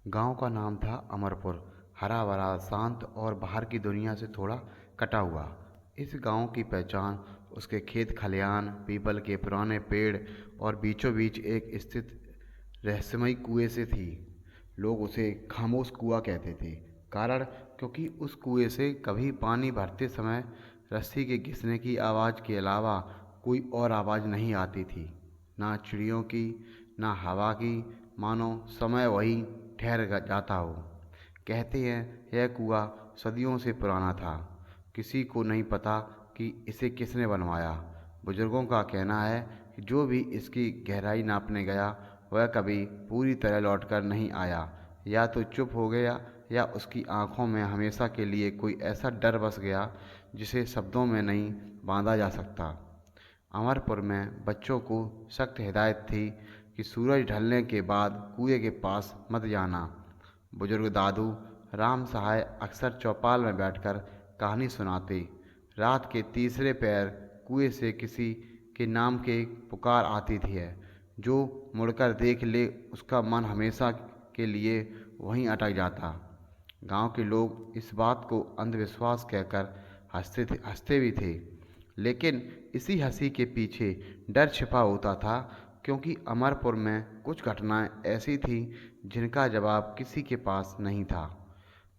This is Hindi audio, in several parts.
गांव का नाम था अमरपुर। हरा भरा, शांत और बाहर की दुनिया से थोड़ा कटा हुआ। इस गांव की पहचान उसके खेत खलिहान, पीपल के पुराने पेड़ और बीचों बीच एक स्थित रहस्यमयी कुएं से थी। लोग उसे खामोश कुआं कहते थे। कारण, क्योंकि उस कुएं से कभी पानी भरते समय रस्सी के घिसने की आवाज़ के अलावा कोई और आवाज़ नहीं आती थी। ना चिड़ियों की, ना हवा की। मानो समय वही ठहर जाता हो। कहते हैं यह कुआं सदियों से पुराना था। किसी को नहीं पता कि इसे किसने बनवाया। बुजुर्गों का कहना है कि जो भी इसकी गहराई नापने गया वह कभी पूरी तरह लौटकर नहीं आया। या तो चुप हो गया, या उसकी आंखों में हमेशा के लिए कोई ऐसा डर बस गया जिसे शब्दों में नहीं बांधा जा सकता। अमरपुर में बच्चों को सख्त हिदायत थी कि सूरज ढलने के बाद कुएं के पास मत जाना। बुजुर्ग दादू राम सहाय अक्सर चौपाल में बैठकर कहानी सुनाते। रात के तीसरे पहर कुएं से किसी के नाम की पुकार आती थी। जो मुड़कर देख ले उसका मन हमेशा के लिए वहीं अटक जाता। गांव के लोग इस बात को अंधविश्वास कहकर हंसते भी थे। लेकिन इसी हंसी के पीछे डर छिपा होता था, क्योंकि अमरपुर में कुछ घटनाएं ऐसी थीं जिनका जवाब किसी के पास नहीं था।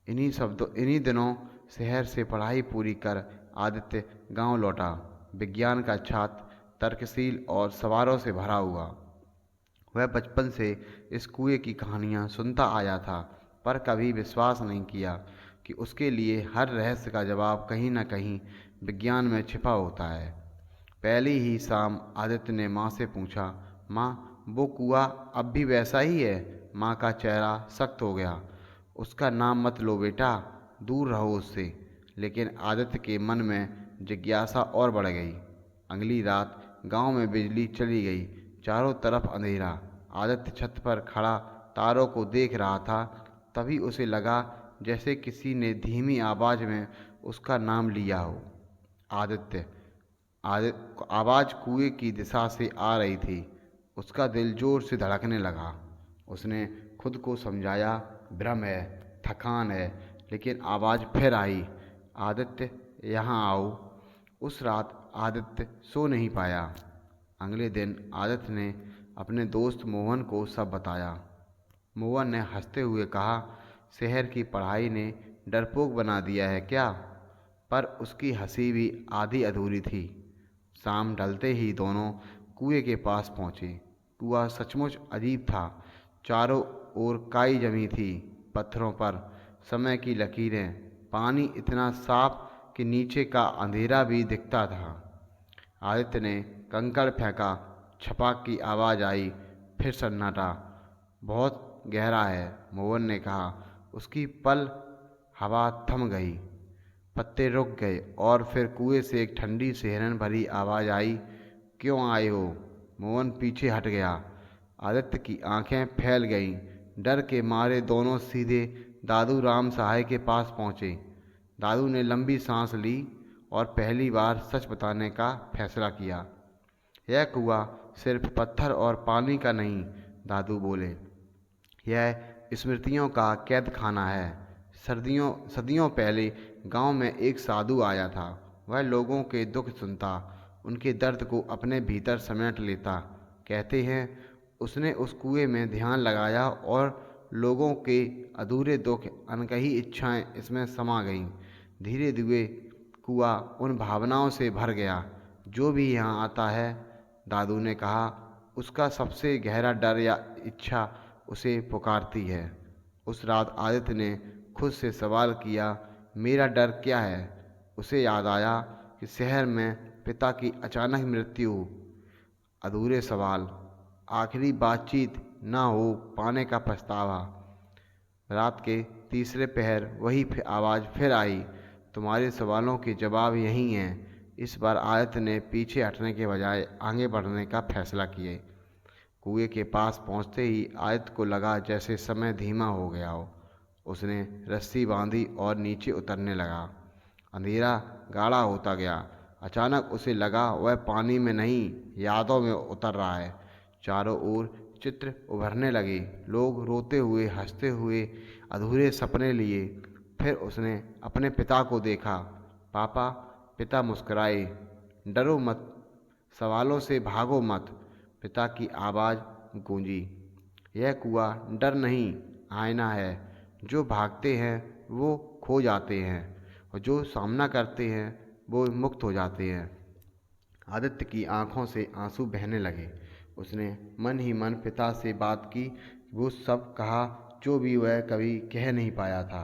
इन्हीं दिनों शहर से पढ़ाई पूरी कर आदित्य गांव लौटा। विज्ञान का छात्र, तर्कशील और सवालों से भरा हुआ। वह बचपन से इस कुएं की कहानियां सुनता आया था, पर कभी विश्वास नहीं किया कि उसके लिए हर रहस्य का जवाब कहीं न कहीं विज्ञान में छिपा होता है। पहली ही शाम आदित्य ने माँ से पूछा, माँ, वो कुआं अब भी वैसा ही है? माँ का चेहरा सख्त हो गया। उसका नाम मत लो बेटा, दूर रहो उससे। लेकिन आदित्य के मन में जिज्ञासा और बढ़ गई। अगली रात गांव में बिजली चली गई। चारों तरफ अंधेरा। आदित्य छत पर खड़ा तारों को देख रहा था। तभी उसे लगा जैसे किसी ने धीमी आवाज में उसका नाम लिया हो। आदित्य। आवाज कुएं की दिशा से आ रही थी। उसका दिल जोर से धड़कने लगा। उसने खुद को समझाया, भ्रम है, थकान है। लेकिन आवाज फिर आई, आदित्य, यहाँ आओ। उस रात आदित्य सो नहीं पाया। अगले दिन आदित्य ने अपने दोस्त मोहन को सब बताया। मोहन ने हंसते हुए कहा, शहर की पढ़ाई ने डरपोक बना दिया है क्या? पर उसकी हंसी भी आधी अधूरी थी। शाम ढलते ही दोनों कुएं के पास पहुंचे। कुआं सचमुच अजीब था। चारों ओर काई जमी थी, पत्थरों पर समय की लकीरें। पानी इतना साफ कि नीचे का अंधेरा भी दिखता था। आदित्य ने कंकड़ फेंका, छपाक की आवाज़ आई, फिर सन्नाटा। बहुत गहरा है, मोहन ने कहा। उसकी पल हवा थम गई, पत्ते रुक गए और फिर कुएं से एक ठंडी सिहरन भरी आवाज़ आई, क्यों आए हो? मोहन पीछे हट गया। आदित्य की आंखें फैल गईं। डर के मारे दोनों सीधे दादू राम सहाय के पास पहुंचे। दादू ने लंबी सांस ली और पहली बार सच बताने का फैसला किया। यह कुआं सिर्फ पत्थर और पानी का नहीं, दादू बोले। यह स्मृतियों का कैद खाना है। सदियों पहले गांव में एक साधु आया था। वह लोगों के दुख सुनता, उनके दर्द को अपने भीतर समेट लेता। कहते हैं उसने उस कुएं में ध्यान लगाया और लोगों के अधूरे दुख, अनकही इच्छाएं इसमें समा गईं। धीरे धीरे कुआं उन भावनाओं से भर गया। जो भी यहाँ आता है, दादू ने कहा, उसका सबसे गहरा डर या इच्छा उसे पुकारती है। उस रात आदित्य ने खुद से सवाल किया, मेरा डर क्या है? उसे याद आया कि शहर में पिता की अचानक मृत्यु, अधूरे सवाल, आखिरी बातचीत ना हो पाने का पछतावा। रात के तीसरे पहर वही आवाज़ फिर आई, तुम्हारे सवालों के जवाब यही हैं। इस बार आदित्य ने पीछे हटने के बजाय आगे बढ़ने का फैसला किया। कुएं के पास पहुंचते ही आदित्य को लगा जैसे समय धीमा हो गया हो। उसने रस्सी बांधी और नीचे उतरने लगा। अंधेरा गाढ़ा होता गया। अचानक उसे लगा वह पानी में नहीं, यादों में उतर रहा है। चारों ओर चित्र उभरने लगे। लोग रोते हुए, हंसते हुए अधूरे सपने लिए। फिर उसने अपने पिता को देखा। पापा। पिता मुस्कुराए। डरो मत, सवालों से भागो मत। पिता की आवाज़ गूंजी। यह कुआं डर नहीं, आईना है। जो भागते हैं वो खो जाते हैं, और जो सामना करते हैं वो मुक्त हो जाते हैं। आदित्य की आंखों से आंसू बहने लगे। उसने मन ही मन पिता से बात की, वो सब कहा जो भी वह कभी कह नहीं पाया था।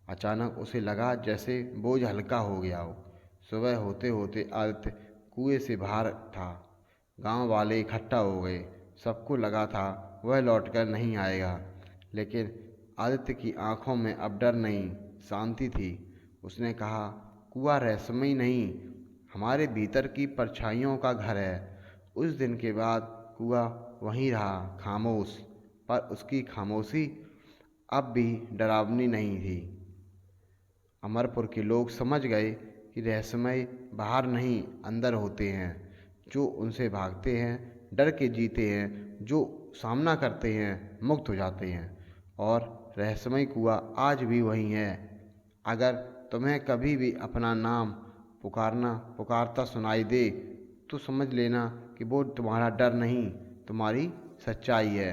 अचानक उसे लगा जैसे बोझ हल्का हो गया हो। सुबह होते होते आदित्य कुएं से बाहर था। गांव वाले इकट्ठा हो गए। सबको लगा था वह लौटकर नहीं आएगा, लेकिन आदित्य की आंखों में अब डर नहीं, शांति थी। उसने कहा, कुआं रहस्यमय नहीं, हमारे भीतर की परछाइयों का घर है। उस दिन के बाद कुआं वहीं रहा, खामोश। पर उसकी खामोशी अब भी डरावनी नहीं थी। अमरपुर के लोग समझ गए कि रहस्यमय बाहर नहीं, अंदर होते हैं। जो उनसे भागते हैं डर के जीते हैं, जो सामना करते हैं मुक्त हो जाते हैं। और रहस्यमय कुआं आज भी वहीं है। अगर तुम्हें कभी भी अपना नाम पुकारता सुनाई दे, तो समझ लेना कि वो तुम्हारा डर नहीं, तुम्हारी सच्चाई है।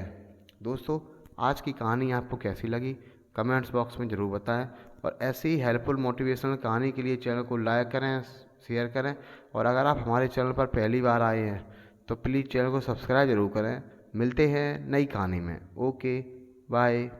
दोस्तों, आज की कहानी आपको कैसी लगी कमेंट्स बॉक्स में ज़रूर बताएं। और ऐसी ही हेल्पफुल मोटिवेशनल कहानी के लिए चैनल को लाइक करें, शेयर करें। और अगर आप हमारे चैनल पर पहली बार आए हैं तो प्लीज़ चैनल को सब्सक्राइब ज़रूर करें। मिलते हैं नई कहानी में। Okay, bye.